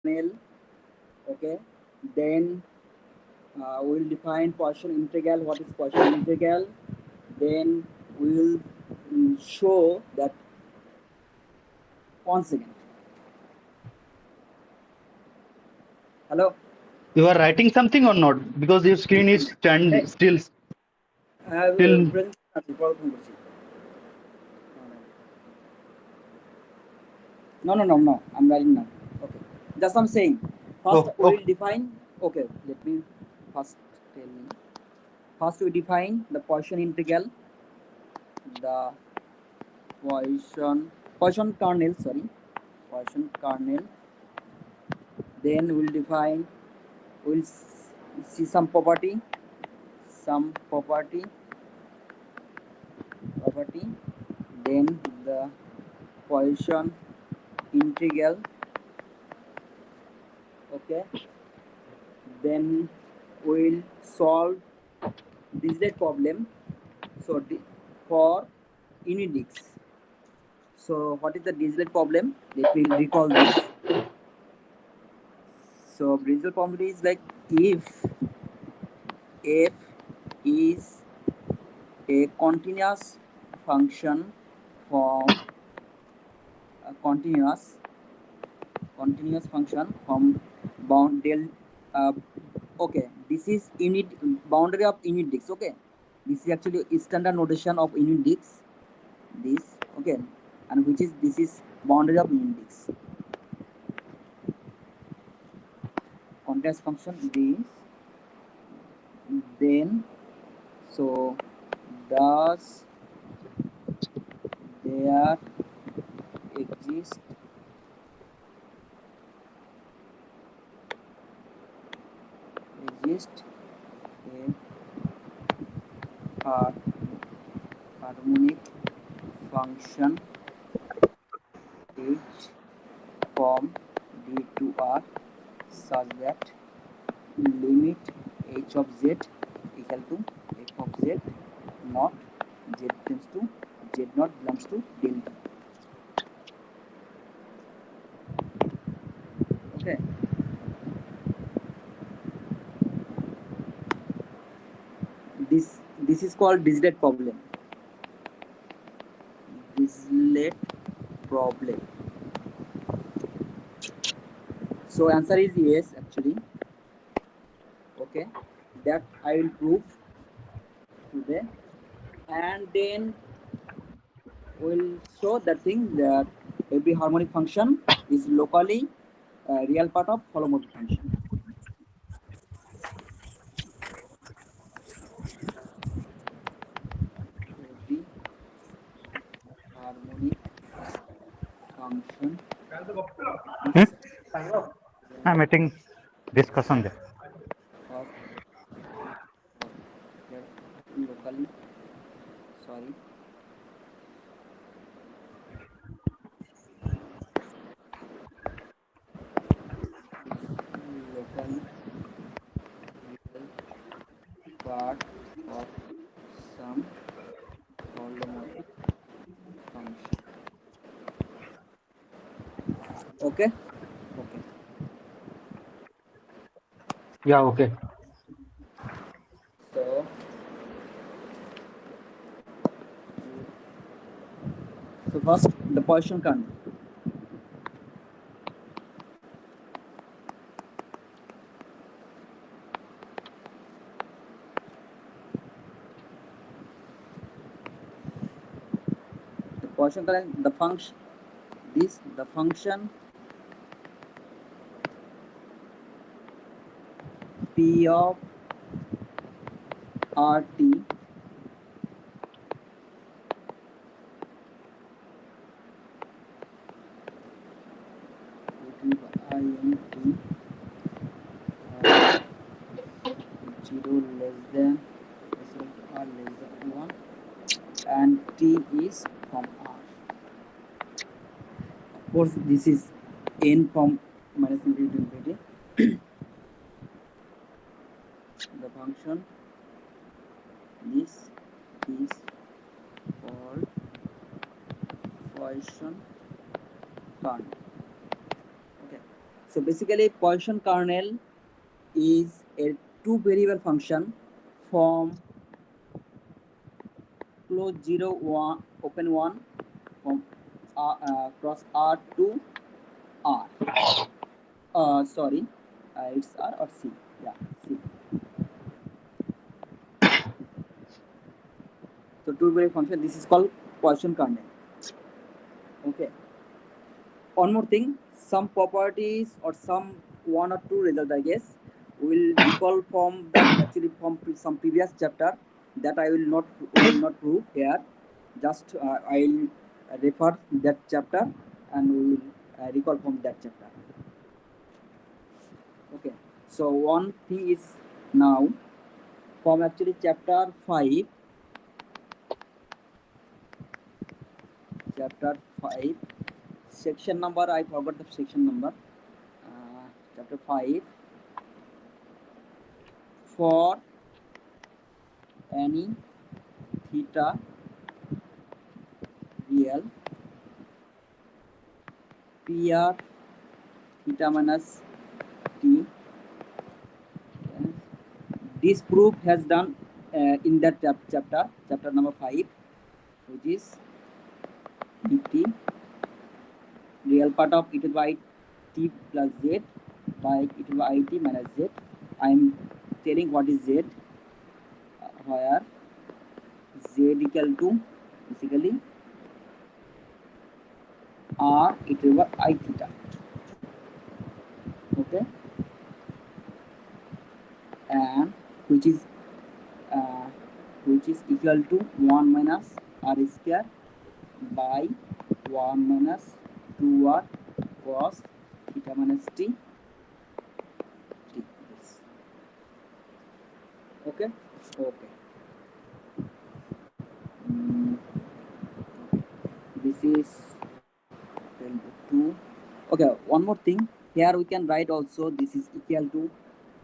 kernel. Okay, then we will define Poisson integral. What is Poisson integral? Then we will show that. One second. Hello. You are writing something or not? Because your screen is Hey, still. presentation. No. I'm writing now. Okay. Just I'm saying. First, Oh, we will define. Okay. Let me first tell you. First, we define the Poisson integral. The Poisson kernel. Sorry, Poisson kernel. Then we'll define. We'll see some property. Then the Poisson integral. Okay, then we'll solve this problem. So for unidix. So what is the Dirichlet problem? Let me recall this. So Dirichlet problem is like if f is a continuous function from a continuous function from bound del okay, this is unit boundary of unidix. Okay, this is actually standard notation of unidix. This okay, and which is this is boundary of unidix. Continuous function this. Then so does there exist a harmonic function h from D to R such that limit h of z equal to f of z not z tends to z not belongs to delta. Okay, this is called Dirichlet problem. Dirichlet problem. So answer is yes actually. Okay, that I will prove today, and then we'll show the thing that every harmonic function is locally real part of holomorphic function. Every harmonic function is I'm meeting discussion there. of locally sorry locally real part of some holomorphic function. Okay. Yeah, okay. So first the Poisson kernel. The Poisson kernel, the function the function P of RT int 0 less than or less than 1 and t is from R. Of course this is n from minus infinity to infinity. The function this is called Poisson kernel. Okay, So basically Poisson kernel is a two variable function from close 0 1 open 1 from cross R to R. Sorry, it's R or C. Yeah, C. So two variable function. This is called Poisson kernel. Okay. One more thing, some properties or some one or two result, I guess, will recall from that actually from some previous chapter that I will not prove here. Just I will refer that chapter and we will recall from that chapter. Okay. So one thing is now from actually chapter 5. Chapter 5. Section number, I forgot the section number. Chapter 5. For any theta real PR theta minus t. This proof has done in that chapter number 5, which is dt real part of e to the power t plus z by e to the power it minus z. I am telling what is z, where z equal to basically r e to the power I theta. Okay, and which is equal to 1 minus r square by 1 minus 2r cos theta minus t. Yes. Okay. Okay. This is 2. Okay, one more thing, here we can write also this is equal to,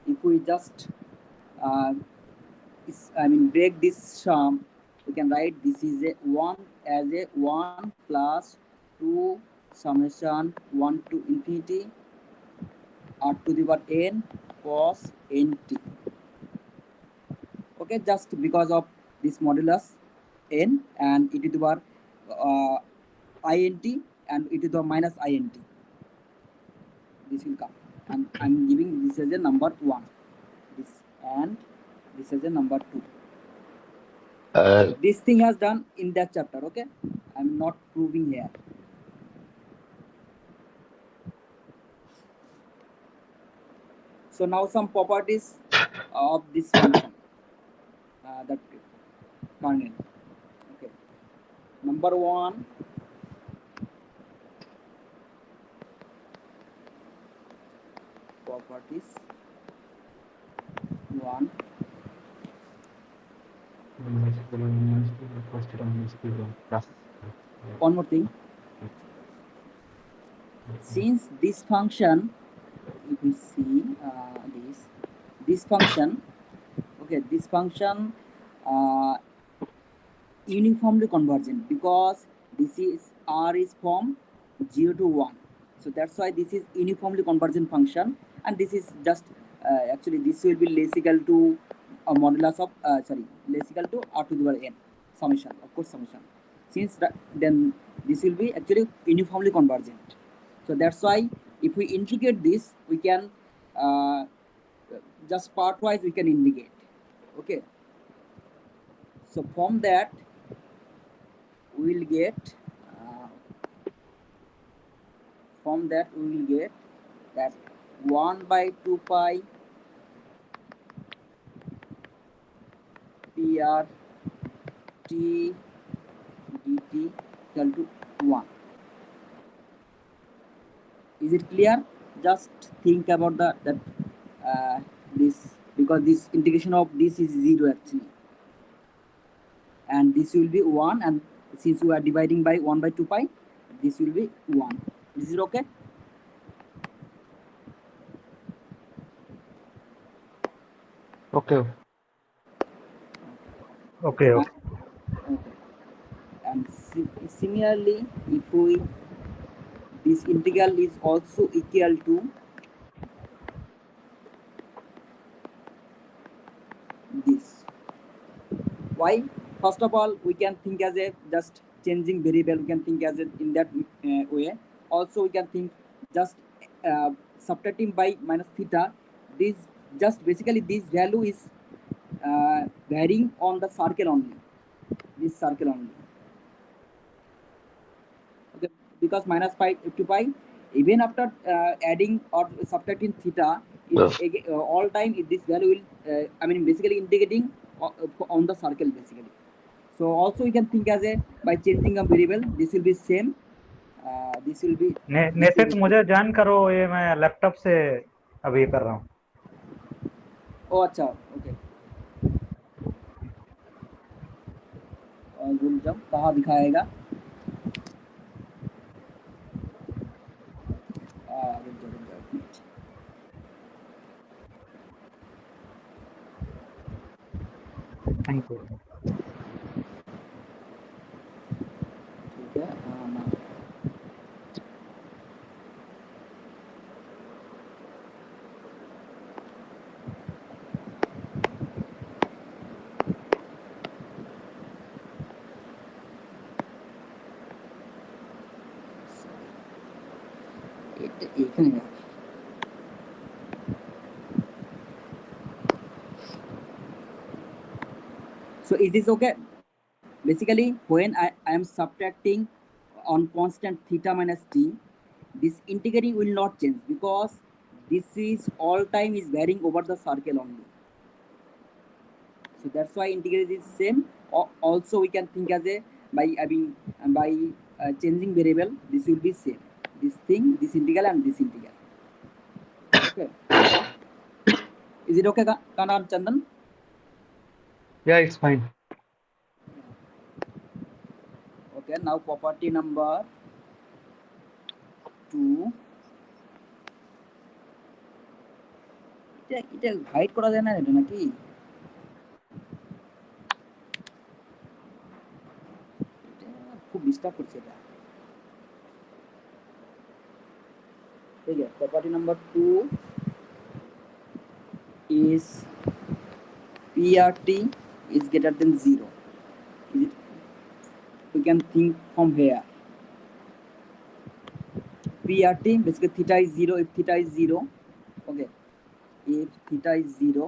if we just break this sum, we can write this is a 1 as a 1 plus 2 summation 1 to infinity r to the power n cos nt. Okay, just because of this modulus n and e to the power int and e to the minus int, this will come, and I'm giving this as a number 1, this, and this as a number 2. This thing has done in that chapter. Okay, I'm not proving here. So now some properties of this function, that kernel. Okay, number 1, properties 1. One more thing, since this function, if we see this function, okay, this function uniformly convergent, because this is r is from 0 to 1, so that's why this is uniformly convergent function, and this is just actually this will be less equal to a modulus of less equal to r to the power n summation, of course summation, since that, then this will be actually uniformly convergent. So that's why if we integrate this, we can just part wise we can indicate. Okay, so from that we will get that 1 by 2 pi PR t dt equal to 1. Is it clear? Just think about that this, because this integration of this is 0 actually, and this will be 1, and since we are dividing by 1 by 2 pi, this will be 1. Is it okay? Okay. Okay. Okay. And similarly, if we, this integral is also equal to Why? First of all, we can think as a just changing variable. We can think as a in that way. Also, we can think just subtracting by minus theta. This just basically this value is varying on the circle only. This circle only. Okay, because minus pi to pi, even after adding or subtracting theta, is all time this value will I mean basically indicating on the circle basically. So also you can think as a by changing a variable, this will be same. This will be निशित मुझे join करो, ये मैं laptop से अभी कर रहा हूँ. ओ अच्छा ओके रुक जाओ कहाँ दिखाएगा रुक जाओ एक मिनट थैंक यू. ठीक है ना এখানে so is this okay? Basically when I am subtracting on constant theta minus t, this integrating will not change because this is all time is varying over the circle only. So that's why integral is same. Also we can think as a by changing variable, this will be same. This thing, this integral and this integral. Okay. Is it okay, Kanan Chandan? Yeah, it's fine. Okay, now property number 2. এটা hide করা যায় না এটা নাকি খুব disturb করছে এটা ঠিক আছে property number 2 is PRT is greater than 0. Is it? We can think from here. PRT basically theta is 0. If theta is 0, okay. If theta is 0,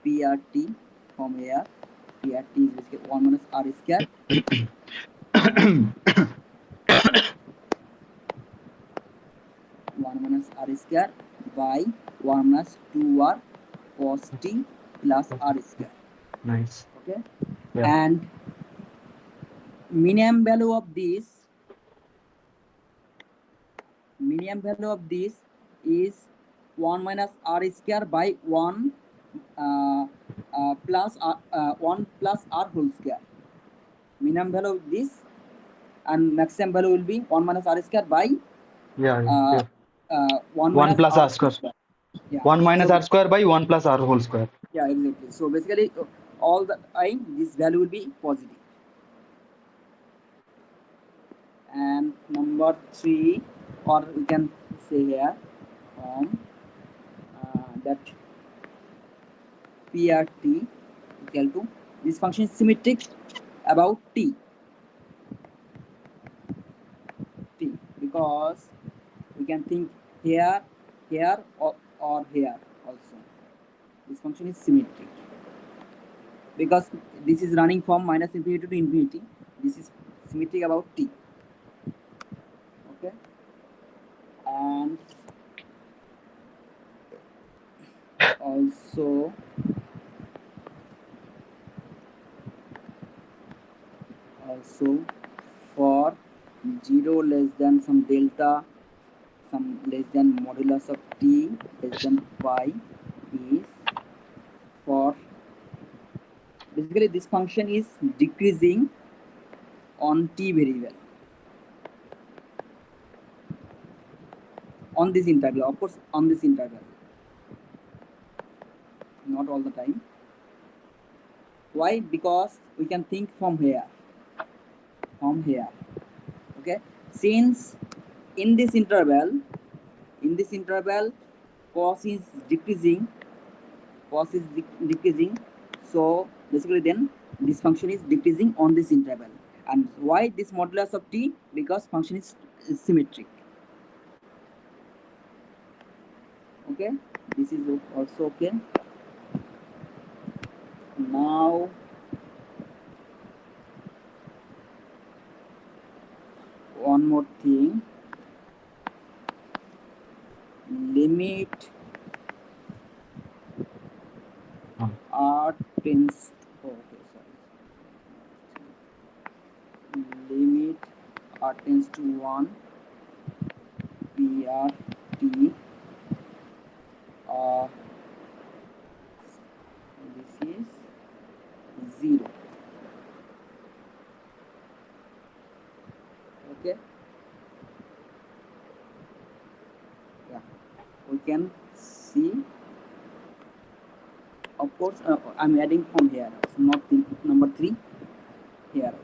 PRT from here, PRT is basically 1 minus R square. 1 minus R square by 1 minus 2R cos t plus R square. Nice. Okay. Yeah. And minimum value of this is 1 minus R square by 1 plus 1 plus R whole square. Minimum value of this and maximum value will be 1 minus R square by 1 plus R square. Yeah. 1 minus so, R square by 1 plus R whole square. Yeah, exactly. So basically all the time this value will be positive. And number 3, or we can say here that PRT equal to this function is symmetric about t because we can think here or here also. This function is symmetric because this is running from minus infinity to infinity. This is symmetric about t. Okay. And also for 0 less than some delta, some less than modulus of t less than pi is for basically this function is decreasing on t variable on this interval, of course on this interval, not all the time. Why? Because we can think from here, okay. Since in this interval cos is decreasing, so basically then this function is decreasing on this interval. And why this modulus of t? Because function is symmetric. Okay, this is also okay. Now one more thing, limit r tends, okay, sorry, limit r tends to 1 pr t, this is 0. Okay, yeah, we can see, of course, I'm adding from here, so not the number 3 here also.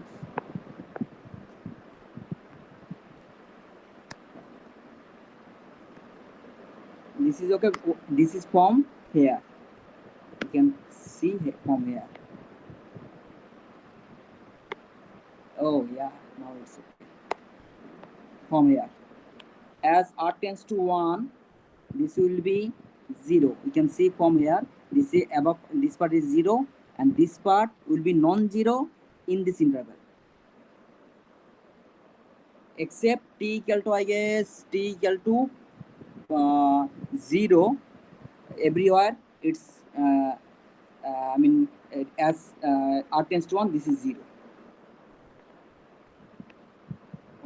This is okay. This is from here. You can see from here. Oh yeah, now it's okay. From here, as r tends to 1, this will be 0. You can see from here. This is above. This part is 0, and this part will be non-zero in this interval. Except t equal to, I guess, t equal to 0 everywhere. It's I mean, as r tends to 1, this is 0.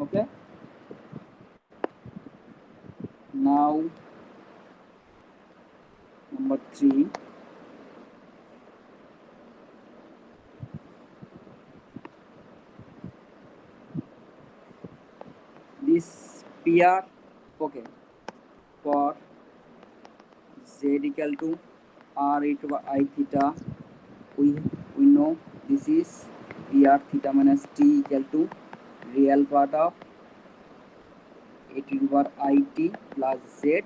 Okay. Now number 3. This PR, okay, for z equal to r e to I theta, we know this is PR theta minus t equal to real part of a to the power it plus z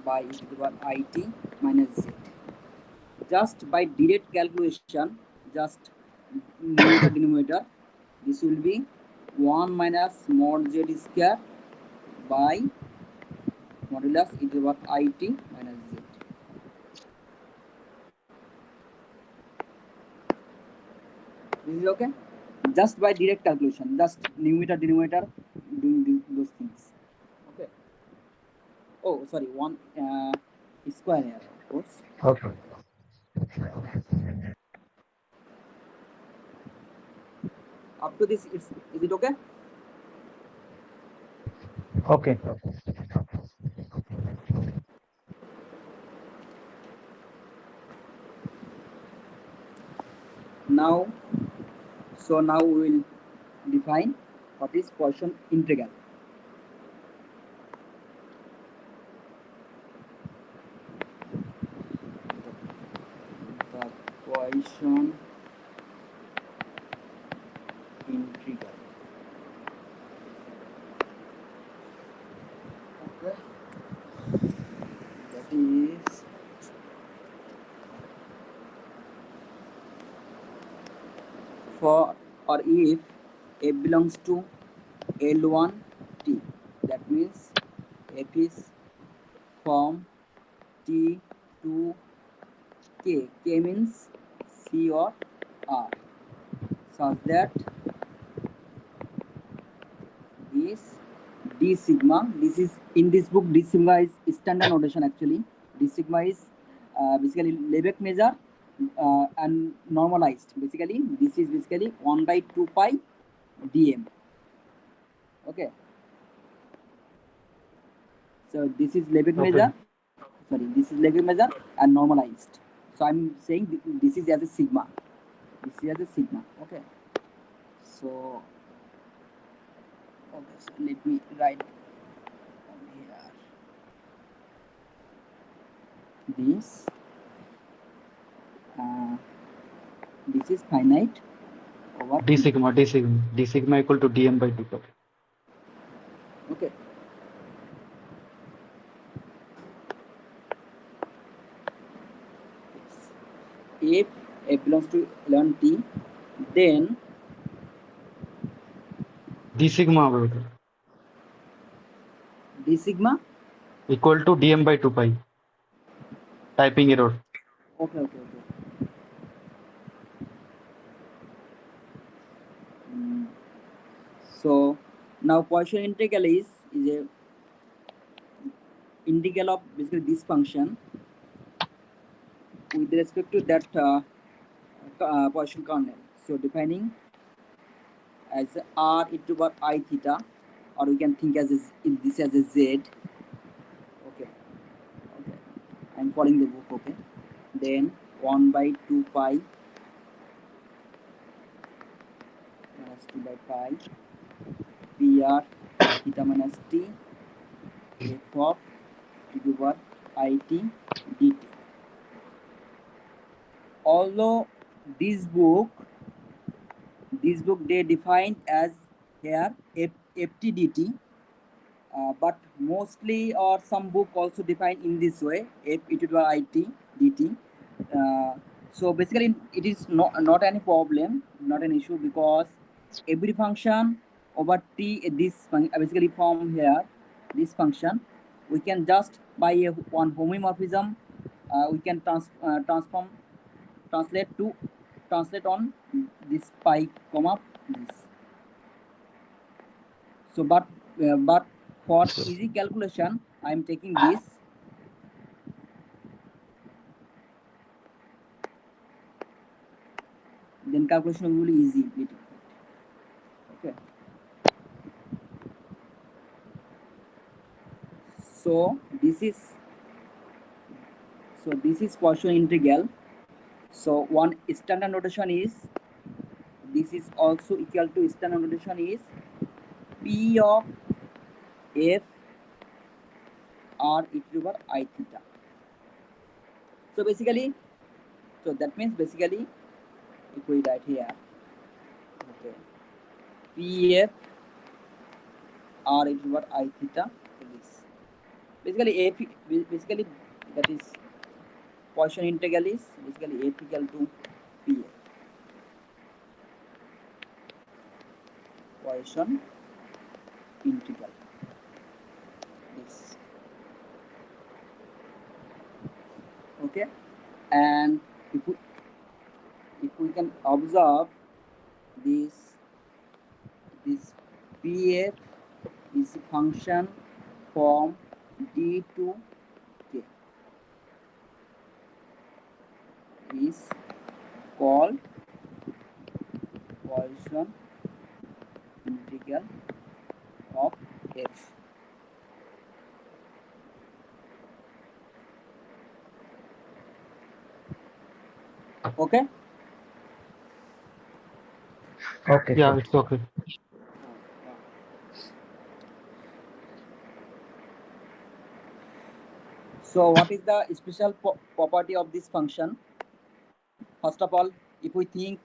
by e to the power it minus z. Just by direct calculation, just numerator denominator, this will be 1 minus mod z square by modulus e to the power it minus z. This is okay. Just by direct calculation, just numerator denominator doing those things. Okay. Oh, sorry, one square here, of course. Okay. Up to this, is it okay? Okay. Now, so now we will define what is Poisson integral. The Poisson integral. Okay. That is for or if f belongs to L1 T. That means f is from T to K. K means C or R. Such that this d sigma, this is in this book, d sigma is standard notation actually. D sigma is basically Lebesgue measure and normalized. Basically, this is basically 1 by 2 pi dm. Okay. So this is Lebesgue measure. Sorry, this is Lebesgue measure and normalized. So I'm saying this is as a sigma. This is as a sigma. Okay. So okay, so let me write on here. This is finite over d sigma equal to dm by dt. okay. If f belongs to L1 T, Then d sigma over d sigma. equal to dm by 2 pi. Typing error. Okay, okay, okay. Mm. So now Poisson integral is a integral of basically this function with respect to that Poisson kernel. So defining as r e to power I theta, or we can think as this as a z. Okay, okay. I'm following the book. Okay. Then 1 by 2 pi minus 2 by pi pr theta minus t f of e to power it dt. Although this book they defined as here ftdt, but mostly or some book also define in this way f e to the it dt. So basically it is not any problem, not an issue, because every function over t, this basically from here this function we can just by one homomorphism we can translate on this pi comma this. So but for easy calculation I am taking this. Then calculation will be easy. Okay. So this is Poisson integral. So one standard notation is, this is also equal to standard notation is p of f r e to the power I theta. So basically, so that means basically if we write here, okay, p f r e to the power I theta is basically basically that is Poisson integral is basically f equal to p f. Poisson integral this. Okay, and if we can observe this pf is a function from d to k is called Poisson integral of f. Okay. Okay, Yeah, sir. it's okay. So what is the special property of this function? First of all, if we think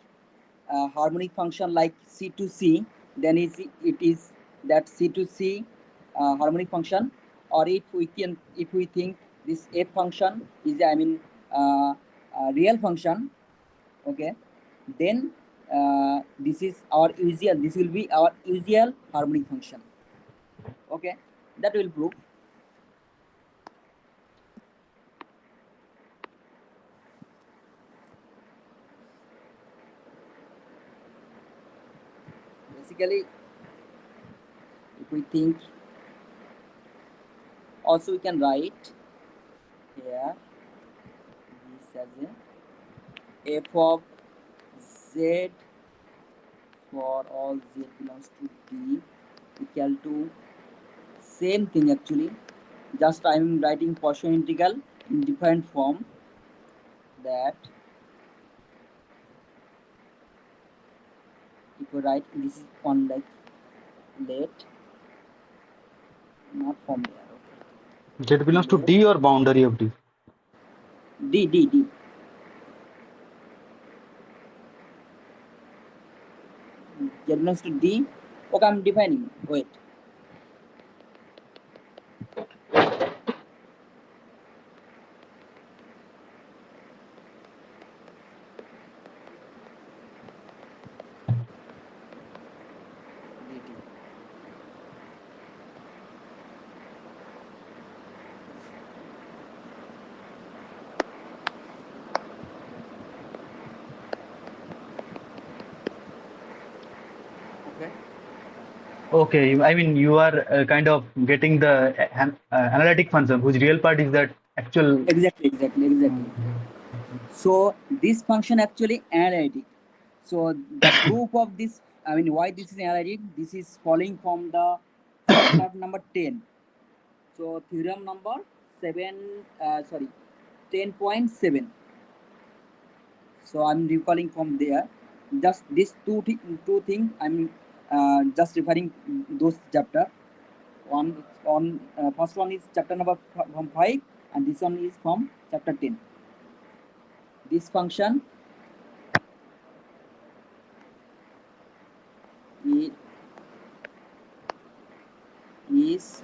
harmonic function like C to C, then it is that C to C harmonic function. Or if we think this f function is a real function, okay, then this will be our usual harmonic function. Okay, that will prove. Basically, if we think, also we can write here this as a f of z for all z belongs to D equal to same thing actually. Just I am writing Poisson integral in different form, that if you write this is one like let not from there. Z belongs to Okay. D or boundary of D. D. Z belongs to D. Okay, I'm defining. Wait. Okay, I mean you are kind of getting the analytic function, whose real part is that actual. Exactly. So this function actually analytic. So the proof of this, I mean, why this is analytic? This is following from the chapter number 10. So theorem number 10.7. So I'm recalling from there. Just these two things. I'm just referring those chapter. First one is chapter number from 5, and this one is from chapter 10. This function is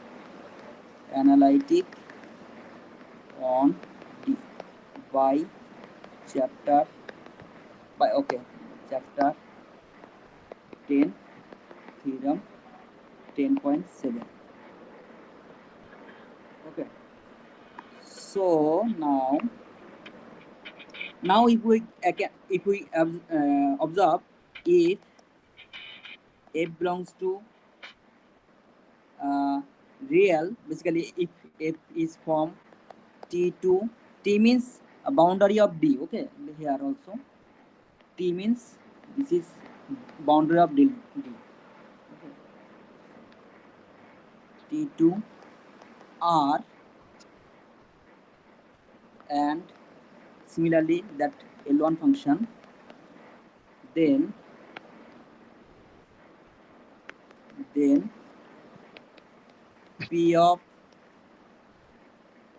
analytic on D by chapter chapter 10, theorem 10.7. Okay, so now if we observe, if f belongs to real, basically if f is from T to T means a boundary of D. Okay, here also T means this is boundary of D. Okay. T to R, and similarly that L1 function, then P of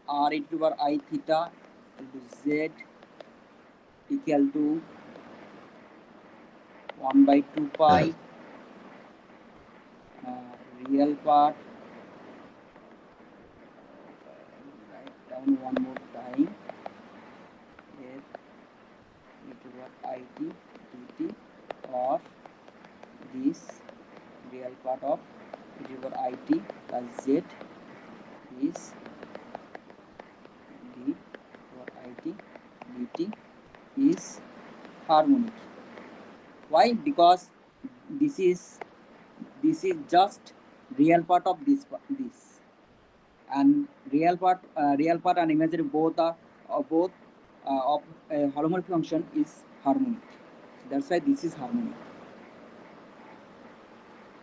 R e to the power I theta equal to Z equal to 1 by 2 pi real part, write down one more time, F e to the power I t dt, or this real part of e to the power I t plus Z is d or it dt is harmonic. Why? Because this is just real part of this, and real part and imaginary both are of a harmonic function is harmonic. So that's why this is harmonic.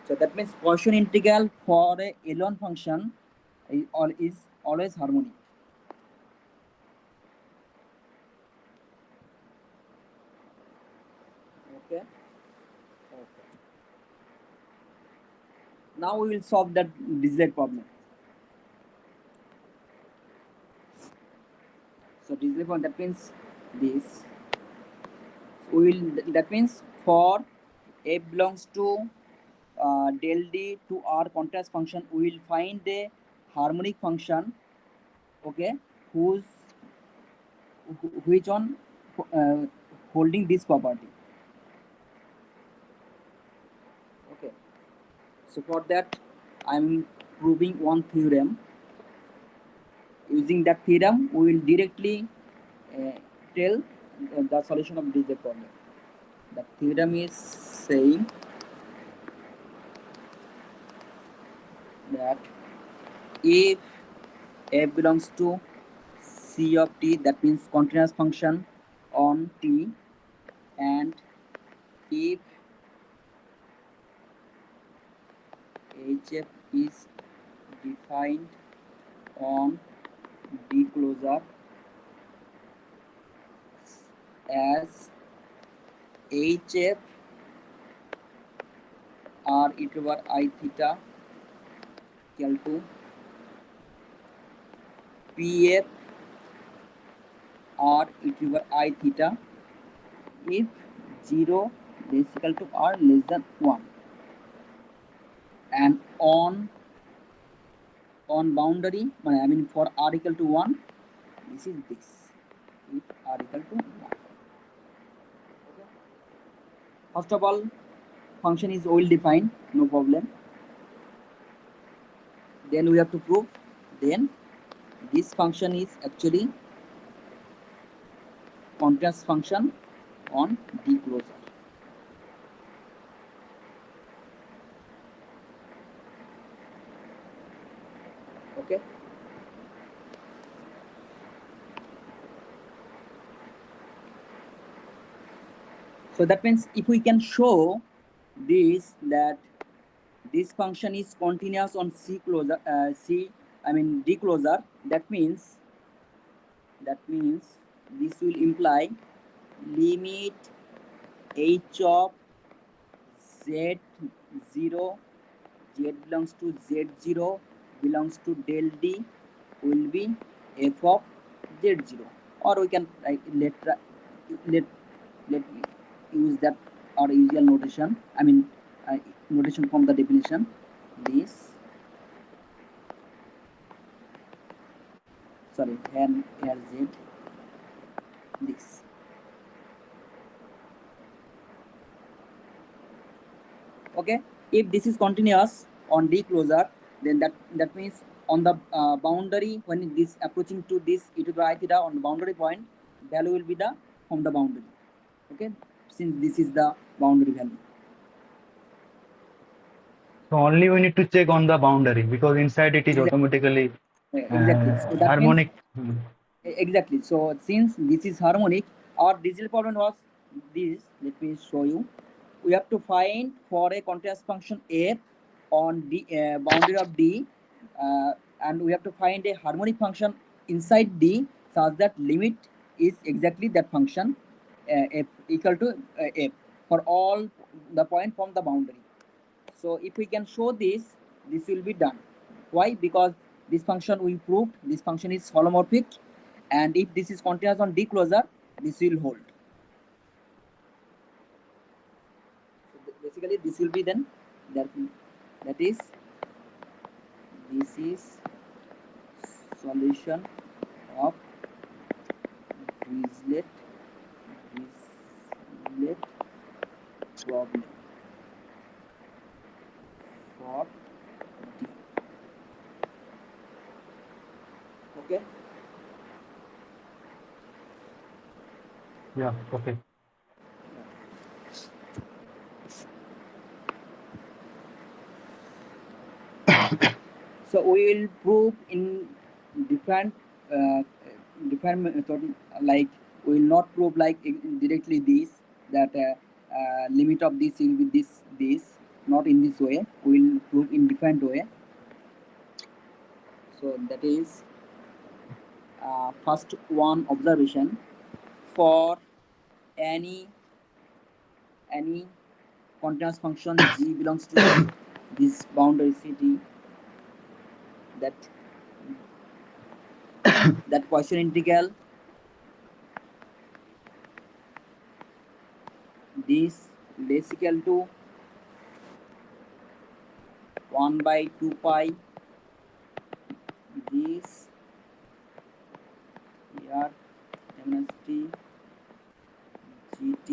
So that means Gaussian integral for a L1 function is always harmonic. Okay. Now we will solve that Dirichlet problem. So Dirichlet problem, that means this. That means for f belongs to del D to R contrast function, we will find a harmonic function, okay, which on holding this property. Okay, so for that I'm proving one theorem. Using that theorem, we will directly tell the solution of this problem. The theorem is saying that if f belongs to C of t, that means continuous function on t, and if hf is defined on D closure as hf r e to the power I theta equal to pf r e to the power I theta if 0 is equal to r less than 1, and on boundary, I mean for r equal to 1, this is this, if r equal to 1. Okay. First of all, function is well defined, no problem. Then we have to prove, then this function is actually continuous function on D closure. So that means if we can show this, that this function is continuous on C closure, D closure, that means this will imply limit h of z0, z belongs to z0 belongs to del d will be f of z0, or we can let use that our usual notation, notation from the definition. This, sorry, here z, this. Okay, if this is continuous on D closure, then that means on the boundary, when it is approaching to this e to the I theta on the boundary point, value will be the from the boundary. Okay, since this is the boundary value. So only we need to check on the boundary, because inside it is Exactly. automatically Exactly. So that harmonic. means, exactly. So since this is harmonic, our digital problem was this. Let me show you. We have to find for a continuous function f on the boundary of D, and we have to find a harmonic function inside D such that limit is exactly that function f equal to f for all the point from the boundary. So if we can show this, this will be done. Why? Because this function we proved this function is holomorphic, and if this is continuous on D closure, this will hold. So basically, this will be then that is this is solution of Dirichlet problem for D. Okay. Yeah. Okay. So we will prove in different method. Like we will not prove like directly this, that limit of this will be this, not in this way. We will prove in different way. So that is first one observation. For any continuous function g belongs to this boundary Ct, that Poisson integral this less equal to 1 by 2 pi this here minus t gt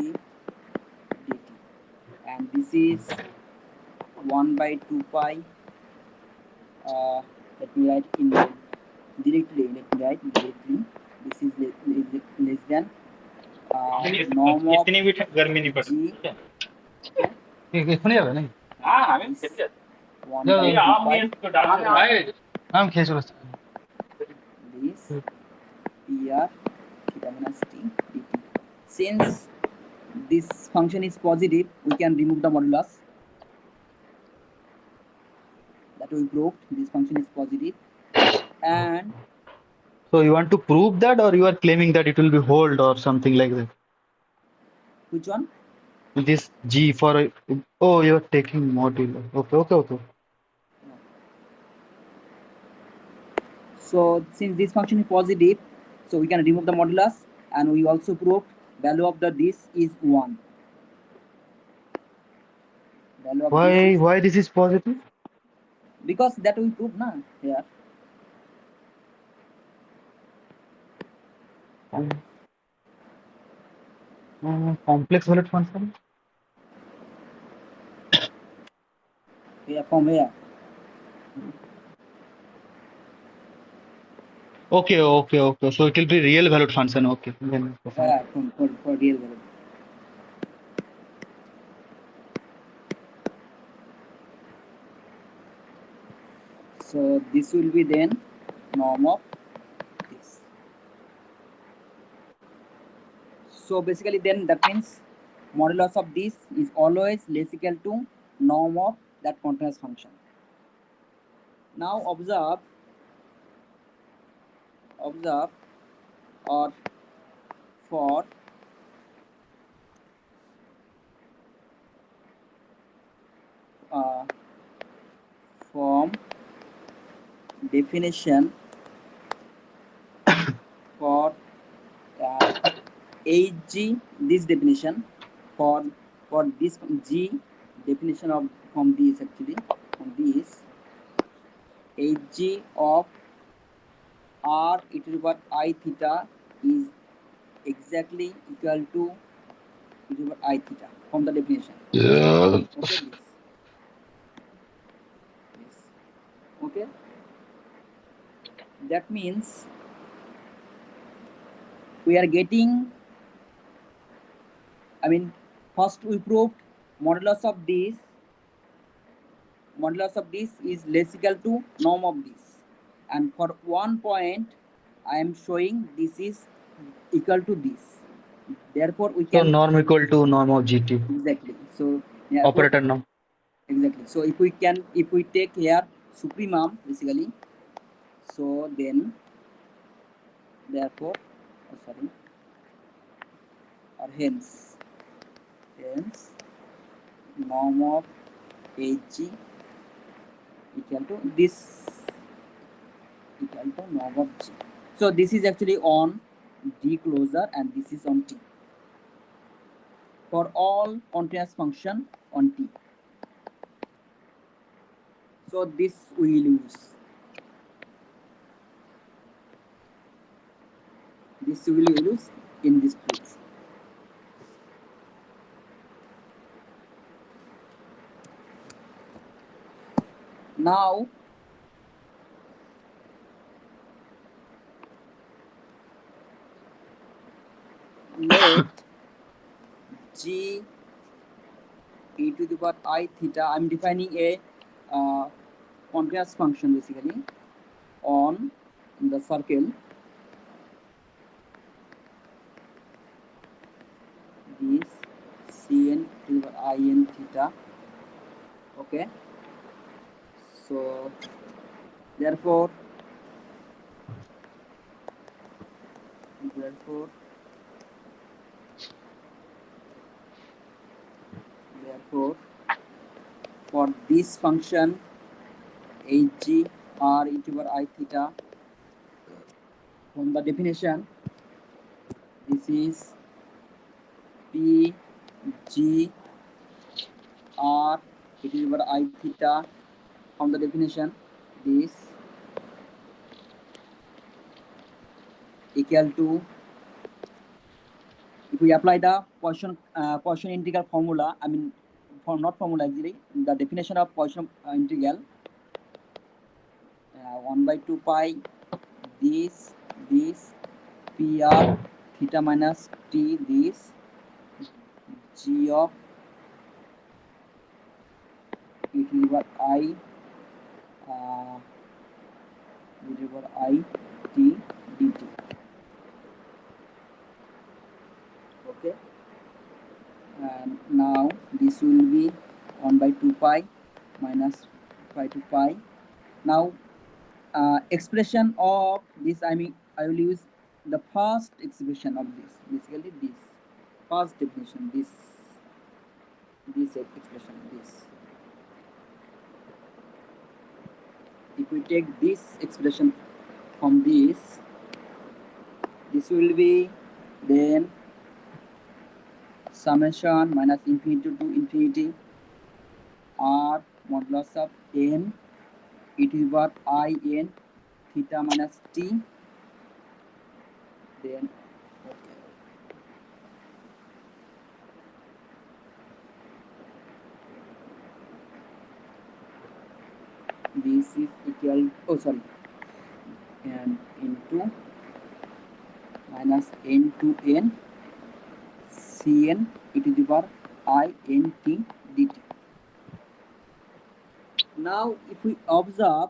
dt, and this is 1 by 2 pi let me write in directly, this is less than norm of इतनी भी गर्मी नहीं पड़ g. रही है এখনই যাবে নাকি? This 1 by 2 आप pi ये इसको डाल আমি খেয়ে চলে আসছি। this PR theta minus t dt. Since this function is positive, we can remove the modulus. That we proved this function is positive. And So you want to prove that, or you are claiming that it will be hold or something like that? which one? This G for oh, you are taking module. Okay. So since this function is positive, so we can remove the modulus, and we also proved value of this is 1. Value of this is, Why this is positive? because that we proved now here. Complex valued function. Here from here. Okay. So it will be real valued function. Okay. Then For real value. So this will be then norm of this. So basically then that means modulus of this is always less equal to norm of that continuous function. Now observe or for from definition for Hg, this definition for this G definition of from this actually from this Hg of r e to the power I theta is exactly equal to e to the power I theta from the definition. Okay, this. Okay, that means we are getting, I mean, first we proved modulus of this is less equal to norm of this, and for one point I am showing this is equal to this, therefore we So can norm equal to norm of GT. exactly. So yeah, Operator now. exactly. So if we take here supremum basically, so then therefore sorry, or hence norm of Hg equal to this equal to norm of G. So this is actually on D closure and this is on T for all continuous function on T. So this we will use. This we will use in this proof. Now let G e to the power I theta, I am defining a continuous function basically on the circle this Cn to the power In theta. Okay, so therefore for this function Hg r e to the power I theta, from the definition this is P G r e to the power I theta. From the definition this equal to, if we apply the Poisson integral formula, I mean not formula actually, the definition of Poisson integral 1 by 2 pi this PR theta minus T this G of e to the power I e to the power I T dt. Okay, and now this will be 1 by 2 pi minus pi to pi. Now expression of this, I mean I will use the first expression of this, basically this first definition, this expression, this. If we take this expression from this will be then summation minus infinity to infinity r modulus of n e to the power I n theta minus t, then okay. This is equal, oh sorry, and into minus n to n Cn e to the power I n t dt. Now if we observe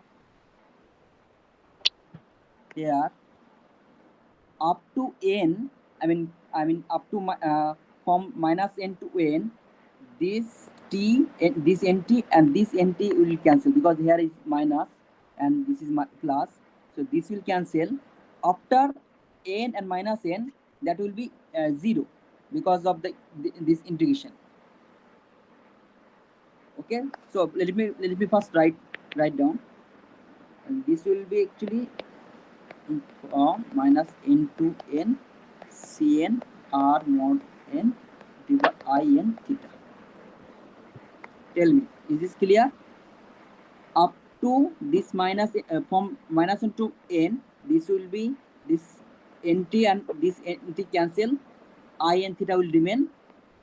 here up to n, I mean up to my from minus n to n, this t, this nt and this nt will cancel because here is minus and this is plus. So this will cancel. After n and minus n, that will be 0 because of this integration. Okay, so let me first write down, and this will be actually from minus n to n cn r mod n divided by I n theta. Tell me, is this clear? Up to this minus from minus n to n, this will be this nt and this nt cancel, I n theta will remain,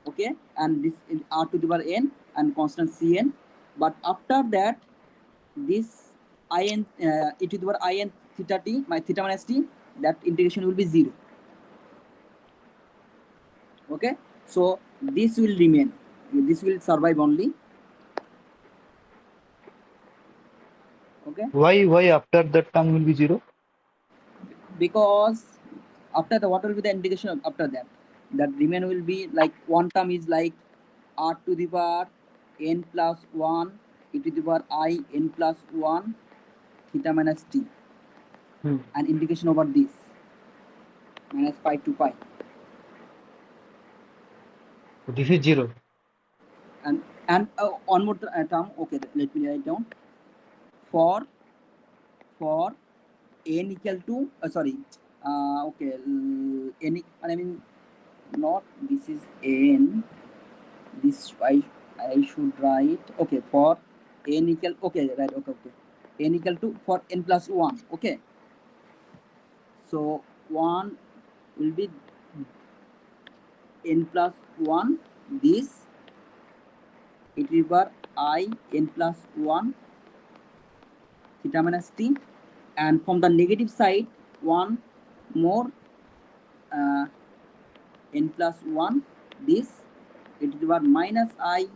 okay, and this r to the power n and constant cn. But after that, this in e to the power in theta t, my theta minus t, that integration will be 0. Okay, so this will remain, this will survive only. Okay, Why after that term will be 0? because after the, what will be the integration after that? That remain will be like one term is like r to the power n plus 1 e to the power I n plus 1 theta minus t, and integration over this minus pi to pi. This is 0. And one more term. Okay, let me write down. For n equal to okay, n, I mean not this is n, this I should write, okay, for n equal, okay, right, okay, n equal to for n plus 1, okay, so 1 will be n plus 1 this it will be I n plus 1 theta minus t, and from the negative side one more n plus 1 this it will be minus I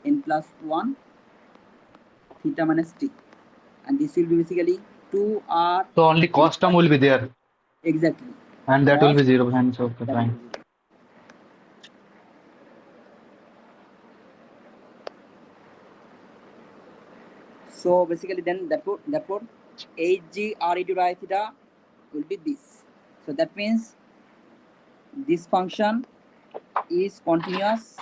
n plus 1 theta minus t, and this will be basically 2r. So only cos term will be there. Exactly. And that will be Cos, 0. Hence, okay, that will fine. be 0. So basically then therefore hg r e to the I theta will be this. So that means this function is continuous.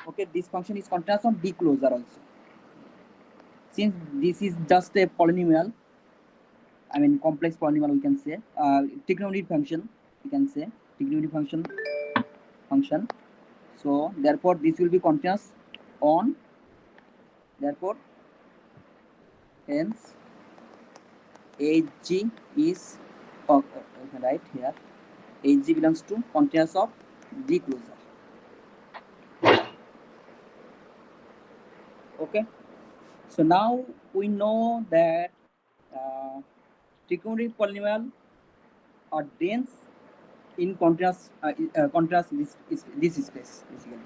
Okay, this function is continuous on B closure also. Since this is just a polynomial, I mean complex polynomial, we can say trigonometric function, we can say trigonometric function. So therefore this will be continuous on, therefore hence hg is right here, hg belongs to continuous of B closure. Okay, so now we know that trigonometric polynomial are dense in contrast this space basically.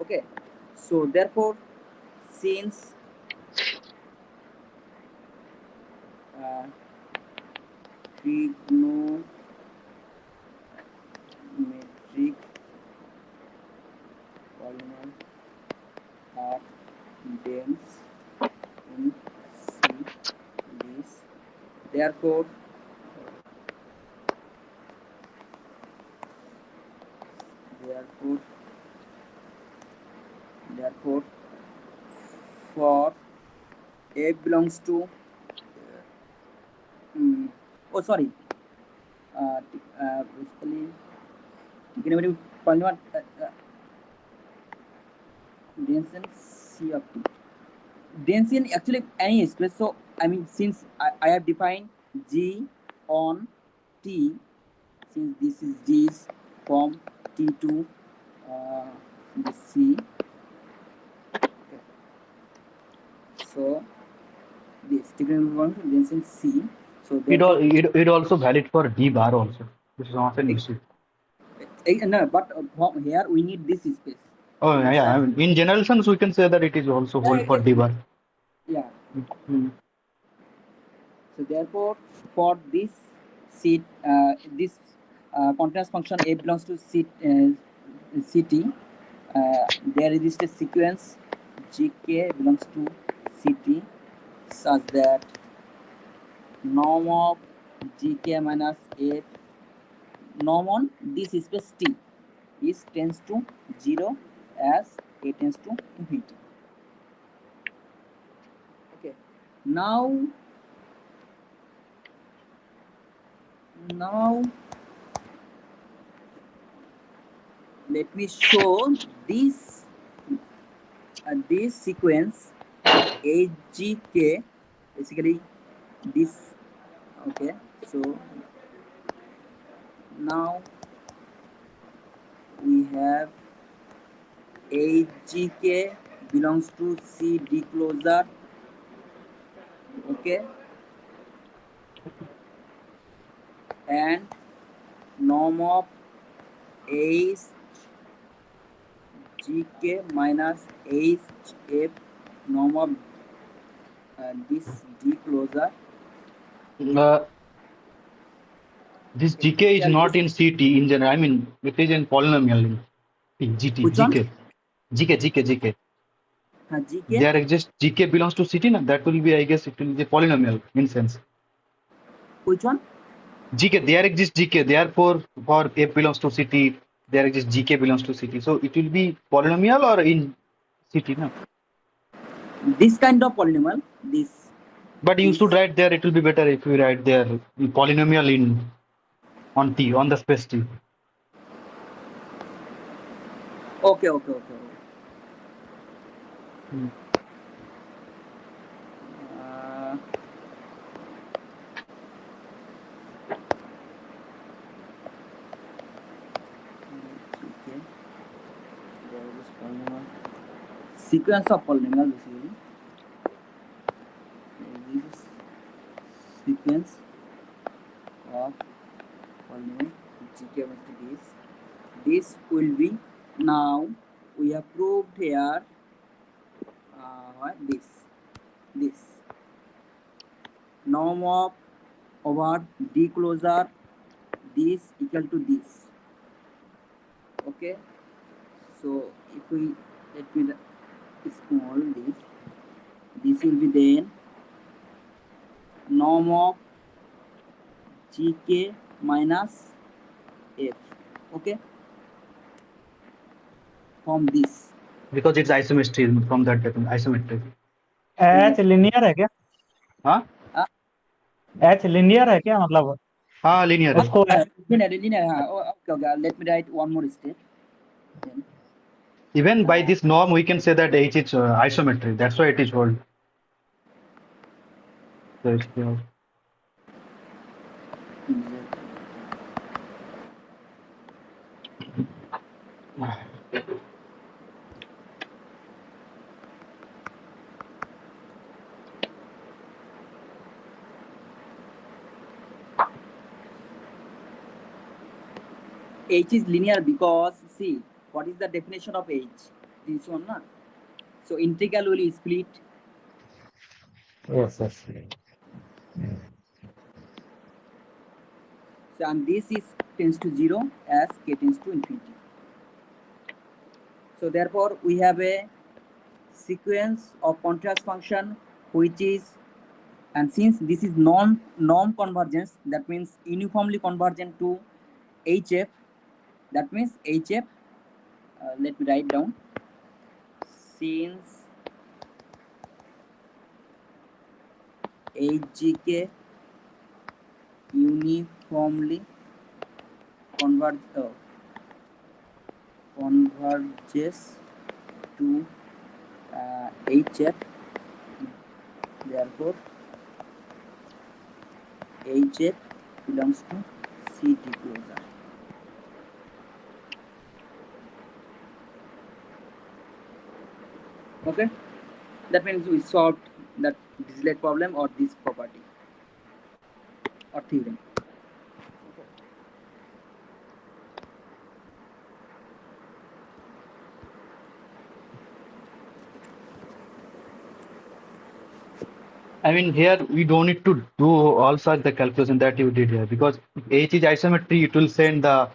Okay, so therefore since trigonometric polynomial are dense in C this, therefore for A belongs to basically trigonometric polynomial dense in C of T. Dense in actually any space. So I mean since I have defined G on T, since this is G is from T to the C. Okay. So this trigonometric dense in C. So It also valid for D bar also. This is not an issue. no, but here we need this space. Oh yeah, I mean, in general sense we can say that it is also hold for D bar. Yeah. So therefore, for this seat, this continuous function f belongs to ct, there is a sequence gk belongs to ct such that norm of gk minus f, norm on this space t is tends to 0 as a tends to infinity. Okay, now let me show this this sequence hgk, basically this. Okay, so now we have hgk belongs to cd closure. Okay, and norm of hgk minus hf, norm of this d closure. This Okay, GK is here not this, in CT in general. I mean, it is in polynomial in GT, which one? GK. gk, There exists GK belongs to CT. Na? That will be, I guess, it will be a polynomial in sense. which one? GK, there exists GK. Therefore, for F belongs to CT, there exists GK belongs to CT. So it will be polynomial or in CT. Na? This kind of polynomial, this But you should this write there. It will be better if you write there polynomial in on T on the space T. okay. Hmm. uh, okay, there is polynomial sequence of polynomial, basically this is sequence of polynomial gk must be this will be, now we have proved here what this norm of over d closure, this equal to this. Okay, so if we let me small this will be then norm of gk minus f. Okay, from this. Because it's isometry from that isometry. H linear है क्या? हाँ H linear है क्या, मतलब हाँ linear है. उसको linear. Okay, let me write one more step then. Even by this norm, we can say that H is isometry. That's why it is called. So it's, H is linear because see what is the definition of H? This one, na? So integral will split. Yes yes So and this is tends to 0 as k tends to infinity. So therefore we have a sequence of contrast function which is, and since this is norm convergence, that means uniformly convergent to HF. That means HF. Let me write down. Since HGK uniformly converges to HF, therefore HF belongs to CT closure. Okay, that means we solved that Dirichlet problem or this property or theorem. I mean, here we don't need to do all such the calculation that you did here because if H is isometry, it will send the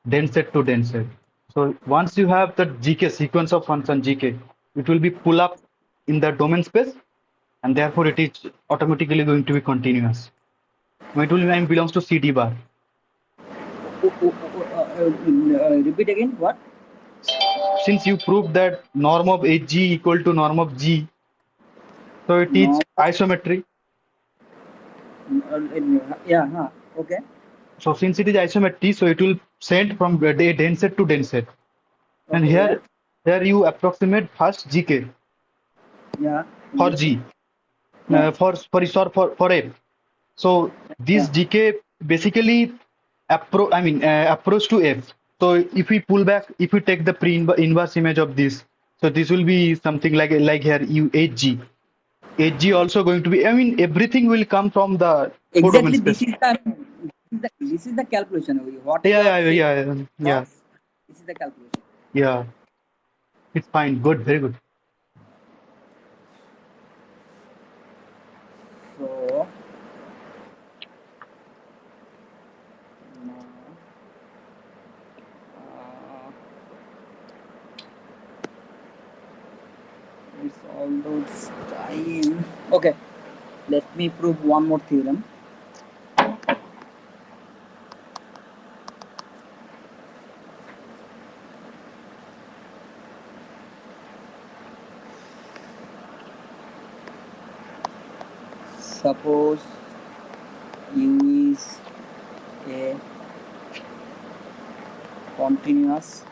dense set to dense set. So once you have the GK sequence of function GK, it will be pull up in the domain space, and therefore it is automatically going to be continuous. It will belongs to CD bar. Repeat again. What? Since you proved that norm of HG equal to norm of G, so it is No. isometry. Yeah. Huh. Okay. So since it is isometry, so it will send from dense set to dense set. And Okay. Yeah. here you approximate first GK Yeah. for GK. G, Yeah. for F. So Yeah. this GK basically approach to F. So if we pull back, if we take the inverse image of this, so this will be something like here U HG. HG also going to be. I mean everything will come from the Exactly. codomain This space. is the calculation. Whatever you Yeah, are yeah, saying, yeah, yeah, yeah, dots. This is the calculation. yeah. It's fine. Good, very good. So now, it's all those time. Okay. Let me prove one more theorem. Suppose U is a continuous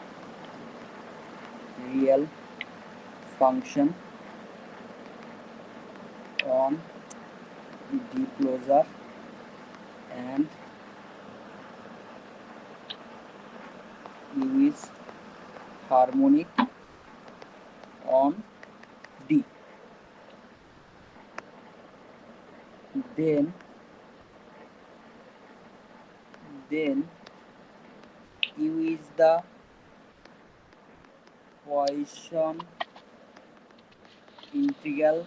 real function on D closure and U is harmonic on D. Then U is the Poisson integral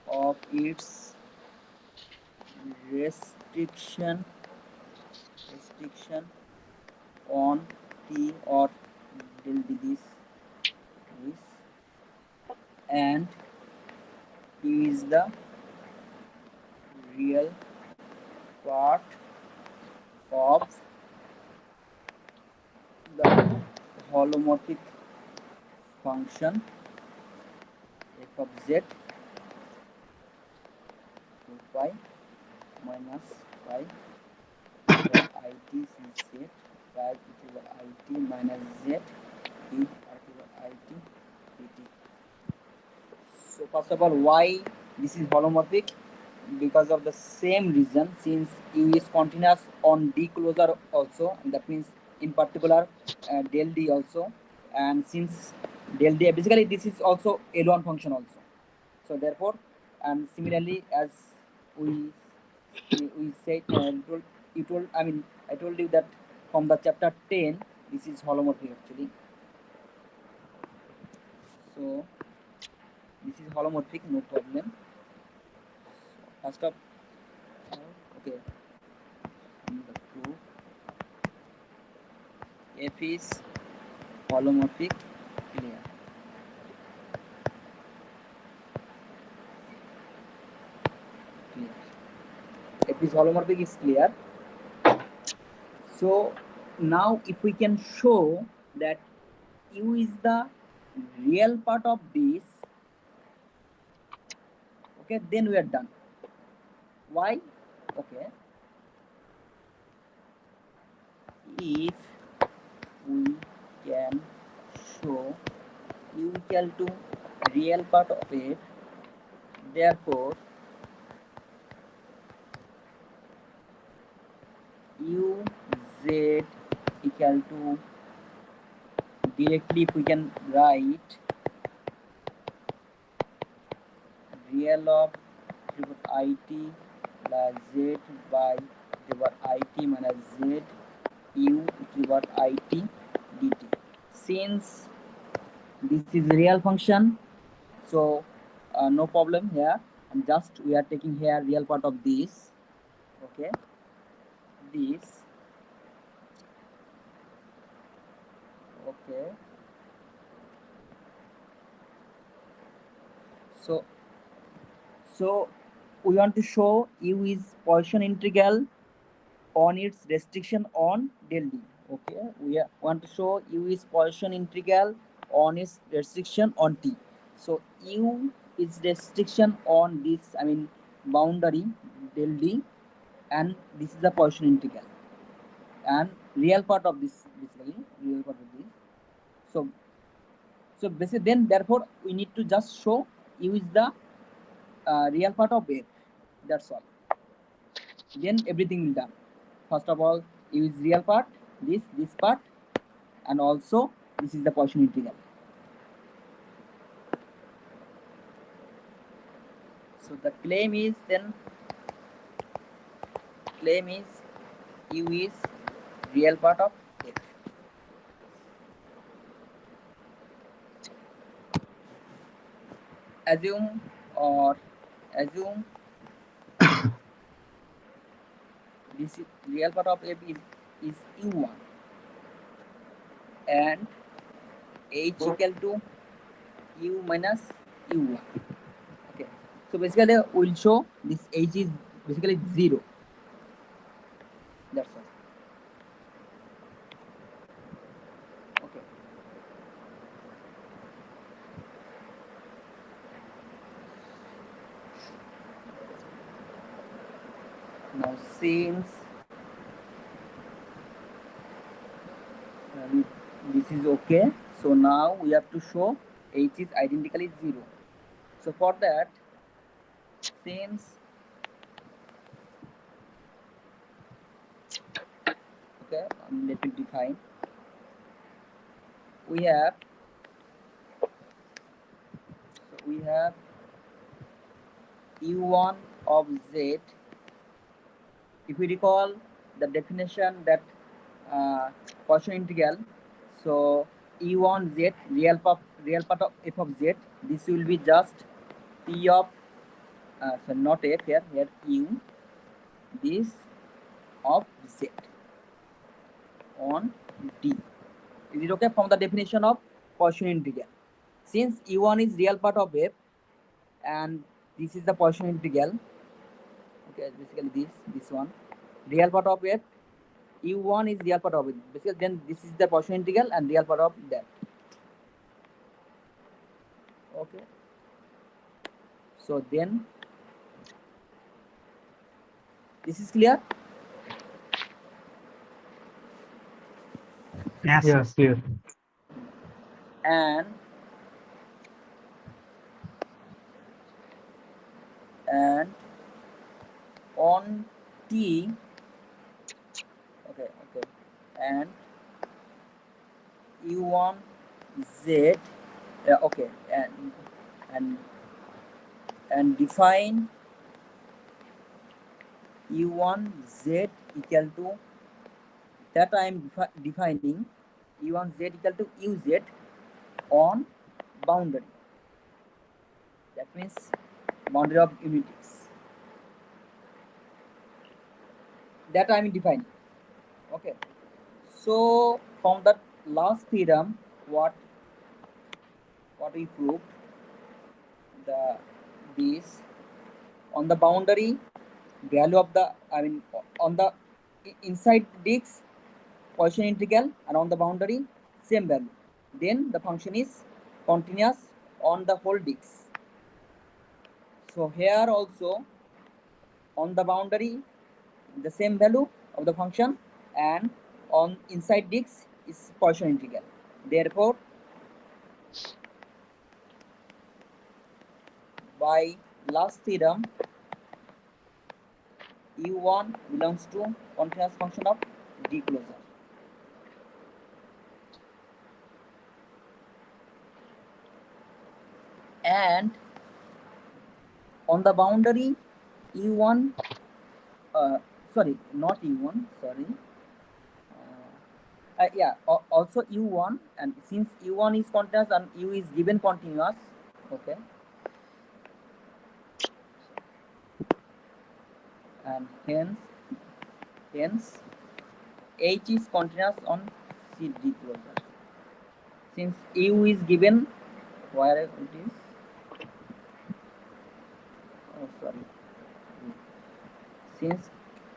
of its restriction on T or del D this and U is the real part of the holomorphic function f of z 2 pi minus pi over it z pi e to the it minus z e r to the it dt. So first of all, why this is holomorphic? Because of the same reason, since U is continuous on D closure also, and that means in particular del D also, and since del D basically this is also L1 function also. So therefore, and similarly as we said, I told you that from the chapter 10, this is holomorphic actually. So this is holomorphic, no problem. First of okay, the proof F is holomorphic clear. F is holomorphic is clear. So now if we can show that U is the real part of this, okay, then we are done. Why? Okay, if we can show U equal to real part of it, therefore U z equal to, directly if we can write real of it plus z by it minus z u it dt. Since this is real function, so no problem here. and just we are taking here real part of this. Okay, this. Okay, so we want to show u is Poisson integral on its restriction on del d. Okay, we want to show u is Poisson integral on its restriction on t. So u is restriction on this, I mean boundary del d, and this is the Poisson integral and real part of this, basically real part of this. So basically then therefore we need to just show u is the real part of f. That's all. Then everything will done. First of all, u is real part, this part, and also this is the Poisson integral. So the claim is u is real part of f. Assume this is real part of f is u1 and h equal to u minus u1. Okay, so basically we'll show this h is basically 0. That's all. Okay. Now since this is okay, so now we have to show h is identically 0. So for that, since okay, let me define. We have u1 of z. If we recall the definition that Poisson integral, so u1 z real part of f of z, this will be just p of so not f here u this of z on d. Is it okay from the definition of Poisson integral? Since u1 is real part of f and this is the Poisson integral, okay, basically this one real part of f, u1 is real part of it, basically then this is the Poisson integral and real part of that. Okay, so then this is clear. Yes. Yeah, clear. And on t, okay, and u1 z, okay, and define u1 z equal to, that I am defining u1 z equal to uz on boundary. That means boundary of unities. That I am defining. Okay. So from that last theorem, what we proved, this on the boundary value of the, I mean on the inside disk Poisson integral, and on the boundary same value, then the function is continuous on the whole disk. So here also on the boundary the same value of the function, and on inside disk is Poisson integral. Therefore by last theorem u1 belongs to continuous function of d closure. And on the boundary u1 sorry, not u1, sorry, yeah, also u1, and since u1 is continuous and u is given continuous, okay, and hence H is continuous on CD closure. Since U is given, where it is? Oh, sorry. Since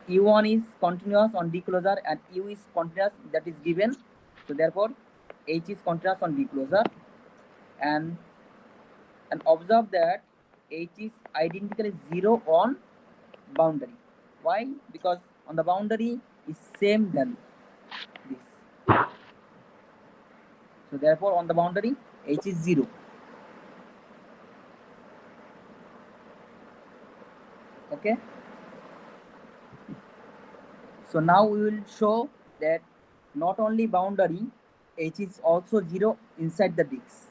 U1 is continuous on D closure and U is continuous, that is given, so therefore H is continuous on D closure, and observe that H is identically 0 on boundary. Why? Because on the boundary is same value, this. So therefore on the boundary H is 0. Okay. So now we will show that not only boundary, H is also 0 inside the disc.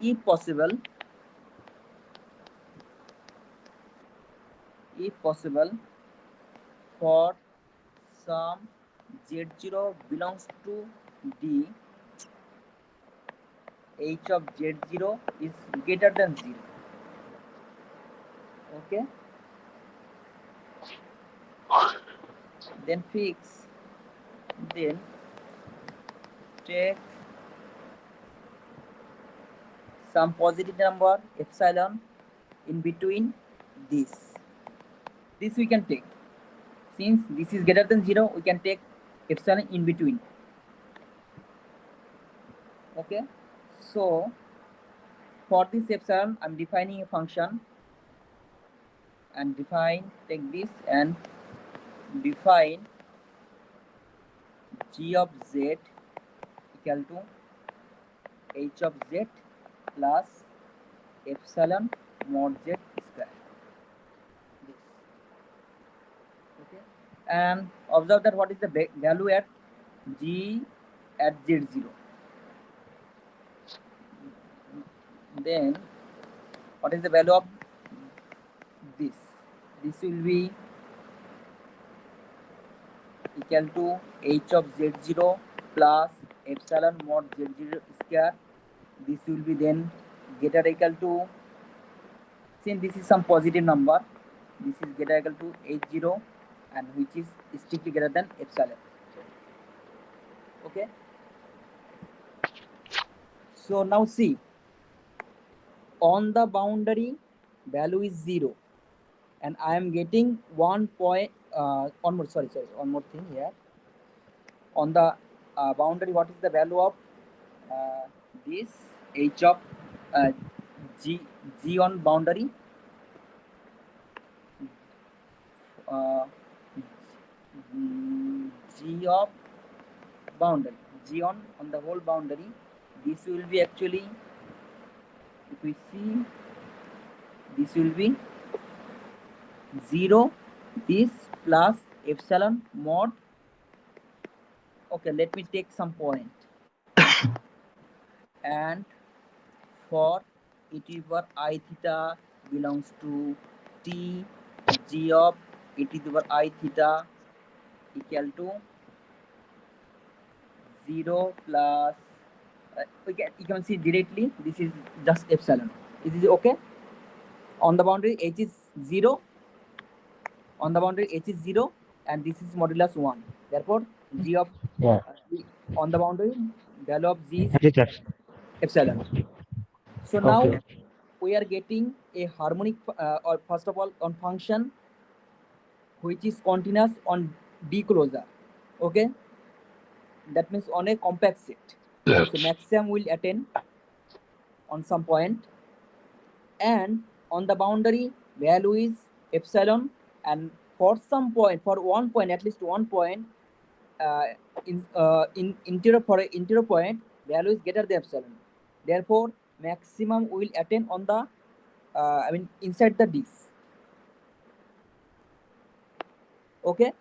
If possible, for some Z0 belongs to D, H of Z0 is greater than 0. Okay. Then fix. Then take some positive number epsilon in between this. This we can take. Since this is greater than 0, we can take epsilon in between. Okay. So for this epsilon, I'm defining a function and take this and define g of z equal to h of z plus epsilon mod z square. This. Okay. And observe that what is the value at g at z0. Then what is the value of this? This will be equal to h of z0 plus epsilon mod z0 square. This will be then greater equal to, since this is some positive number, this is greater equal to h0 and which is strictly greater than epsilon. Okay. So now see, on the boundary value is 0 and I am getting 1 point, one more thing here. On the boundary, what is the value of this h of g on boundary? G of boundary, G on the whole boundary, this will be actually, if we see, this will be 0, this plus epsilon mod. Okay, let me take some point. And for e to the power I theta belongs to T, G of e to the power I theta equal to 0 plus, you can see directly, this is just epsilon. Is this okay? On the boundary h is 0, on the boundary h is 0 and this is modulus 1. Therefore, g of on the boundary value of g is epsilon. So now we are getting a harmonic, or first of all on function which is continuous on D closure. Okay, that means on a compact set. So maximum will attain on some point, and on the boundary value is epsilon, and for some point, for one point, at least one point, in interior, for an interior point, value is greater than epsilon. Therefore, maximum will attain on the inside the disc. Okay.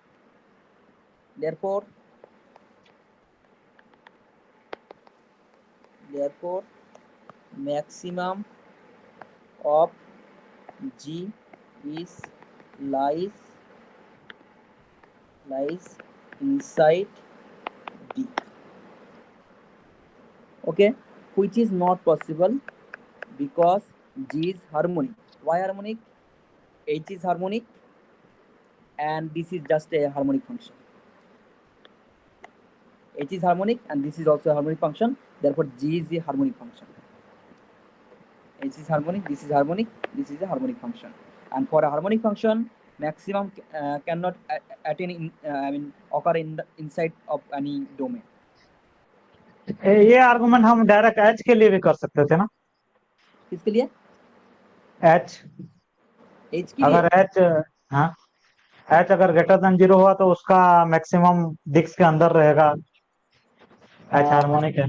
Therefore maximum of G is lies inside D. Okay, which is not possible because G is harmonic. Why harmonic? H is harmonic, and this is just a harmonic function. H is harmonic, and this is also a harmonic function. Therefore, G is a harmonic function. H is harmonic, this is harmonic, this is a harmonic function. And for a harmonic function, maximum cannot attain occur inside of any domain. ये argument हम direct H के लिए भी कर सकते थे ना? किसके लिए? एच H के लिए? अगर एच, हाँ, एच अगर ग्रेटर देन 0 हुआ तो उसका मैक्सिमम डिस्क के अंदर रहेगा. एच हार्मोनिक है.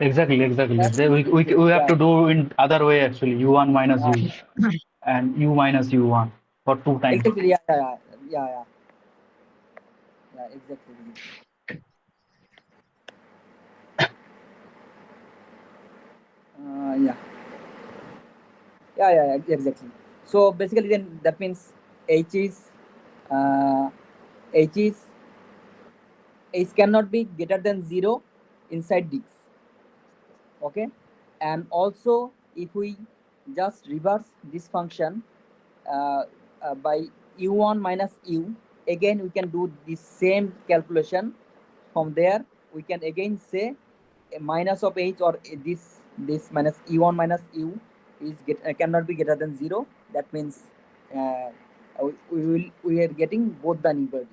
Exactly. We have to do in other way actually. U1 minus U and U minus U1 for 2 times. Exactly. Yeah. Exactly. Yeah, exactly. So basically, then that means H is H cannot be greater than 0 inside disk. Okay, and also if we just reverse this function by U1 minus U, again we can do the same calculation. From there we can again say a minus of H, or this minus U1 minus U is cannot be greater than 0. That means we are getting both the neighborhood.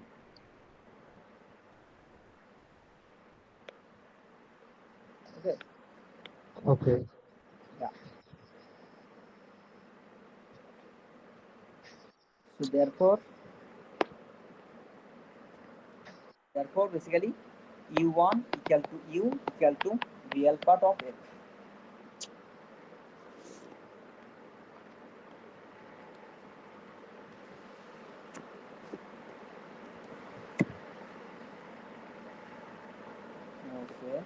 Okay. Yeah. So therefore basically U1 equal to U equal to real part of F. Okay.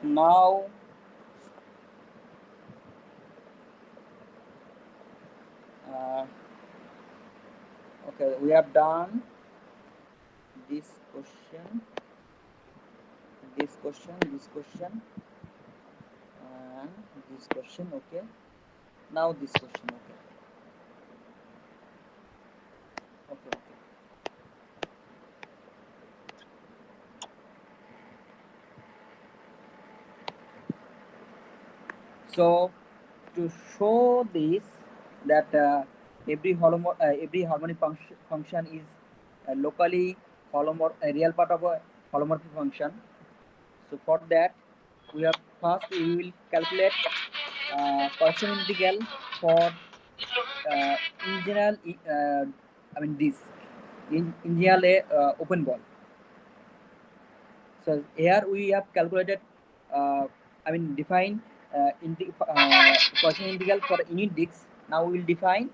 Now okay, we have done this question, and this question. Okay, now this question. Okay. So to show this, that every harmonic function is locally a real part of a holomorphic function. So for that, we will calculate Gaussian integral for in general this in general open ball. So here we have calculated define Gaussian integral for unit disk. Now we will define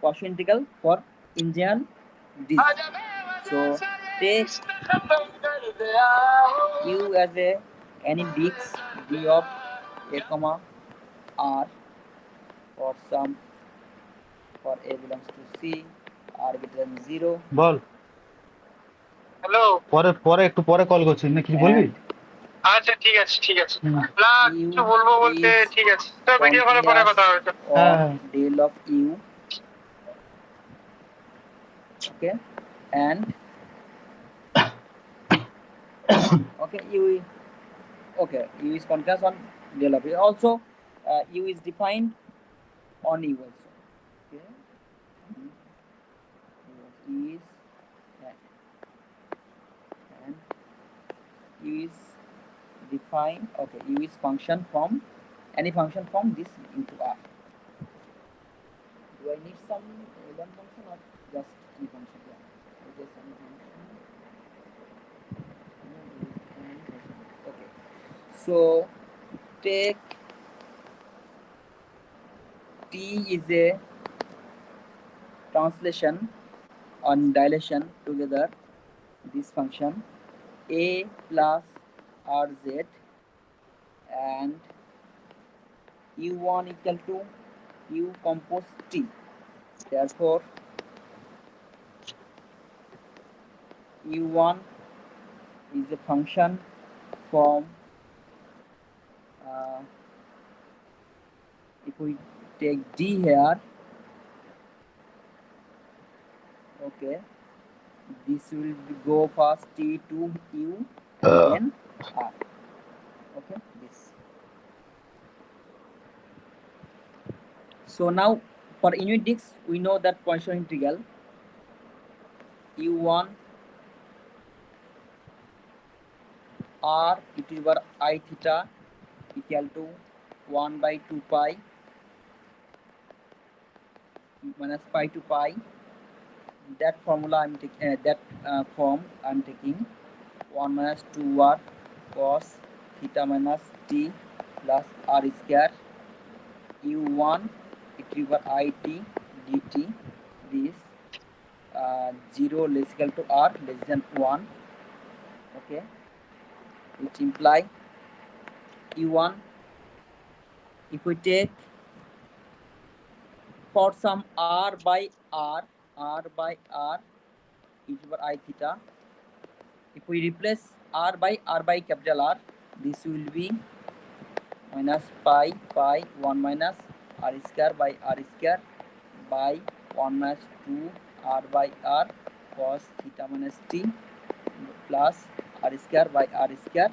Gaussian integral for in general disk. So take U as any disk D of A comma R for A belongs to C, R greater than 0. Ball hello, পরে একটু পরে call করছি না, কিছু বলবি? And আচ্ছা ঠিক আছে না U কিছু বলবো বলতে is ঠিক আছে, তো ভিডিও কলে পরে কথা হবে তো। or হ্যাঁ। del of U. Okay, and okay U is continuous on del of U. Also U is defined on U also. Okay, U is and U is defined. Okay, U is function from any function from this into R. Do I need some one function or just any function? Yeah, just any function. Okay, so take T is a translation on dilation together this function A plus RZ, and U1 equal to U compose T. Therefore U1 is a function from if we take D here, Okay, this will go first T to U, then R. Okay, this. So now for unit disc, we know that Poisson integral U1 R e to the power I theta equal to 1 by 2 pi minus pi to pi. That formula I'm taking, form I'm taking 1 minus 2 r cos theta minus t plus r square u1 e to the power I t dt. This 0 less equal to r less than 1. Okay, which imply u1, if we take for some r by r e to the power I theta, if we replace r by capital R, this will be minus pi 1 minus r square by r square by 1 minus 2 r by r cos theta minus t plus r square by r square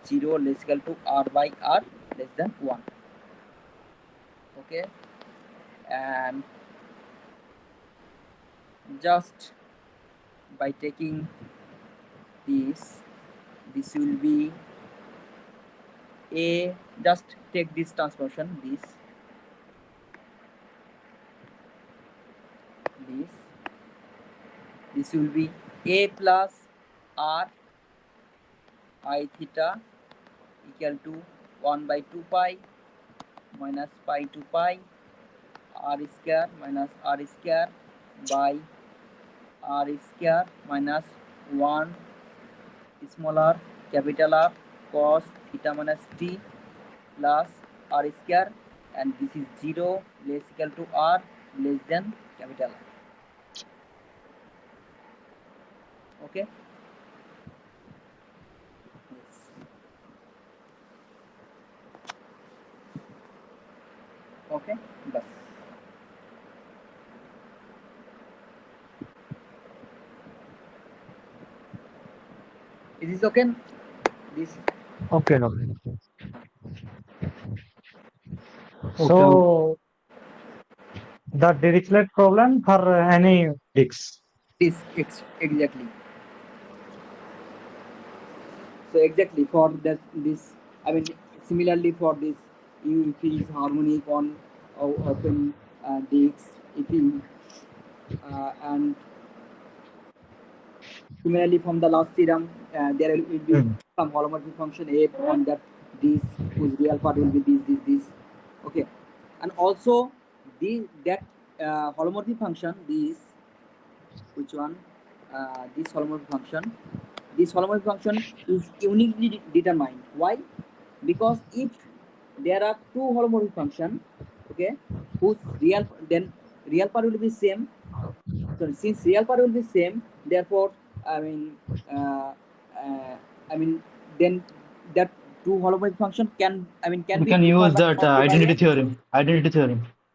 0 less equal to r by r less than 1. Okay, and just by taking this will be a, just take this transformation, this will be a plus r I theta equal to 1 by 2 pi minus pi to pi r square minus r square by r square minus 1 small r capital R cos theta minus t plus r square, and this is 0 less equal to r less than capital R. Okay. Yes. Okay, bas. Is this okay? This. Okay, no. Okay. So the Dirichlet problem for any disc. This exactly. So exactly for that this, I mean similarly for this, if he is harmonic on open discs, if he and similarly from the last theorem, there will be some holomorphic function f on that this whose real part will be this. Okay, and also that holomorphic function, this, which one, this holomorphic function is uniquely determined. Why? Because if there are two holomorphic function, okay, whose real part will be same. So since real part will be same, therefore I mean uh, then that two holomorphic function can We be can defined use by that only by a, identity theorem.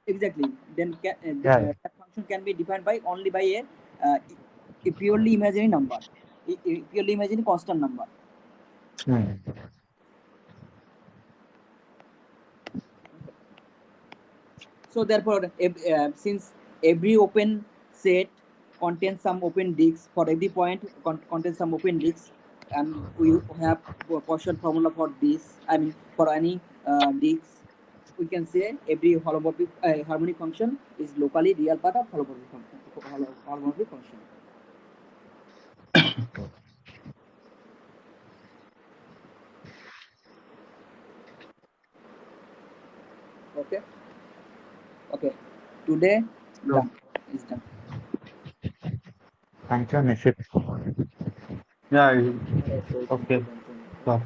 exactly, then Yeah. that function can be defined by only by a purely imaginary number, a purely imaginary constant number. So therefore, since every open set contains some open disks, for every point contains some open disks, and we have a Poisson formula for this. I mean, for any disks, we can say every harmonic function is locally real part of holomorphic function. Okay. Okay. Today No. done. Is done. Thank you, Nishith. Yeah. Okay. Okay. Bye.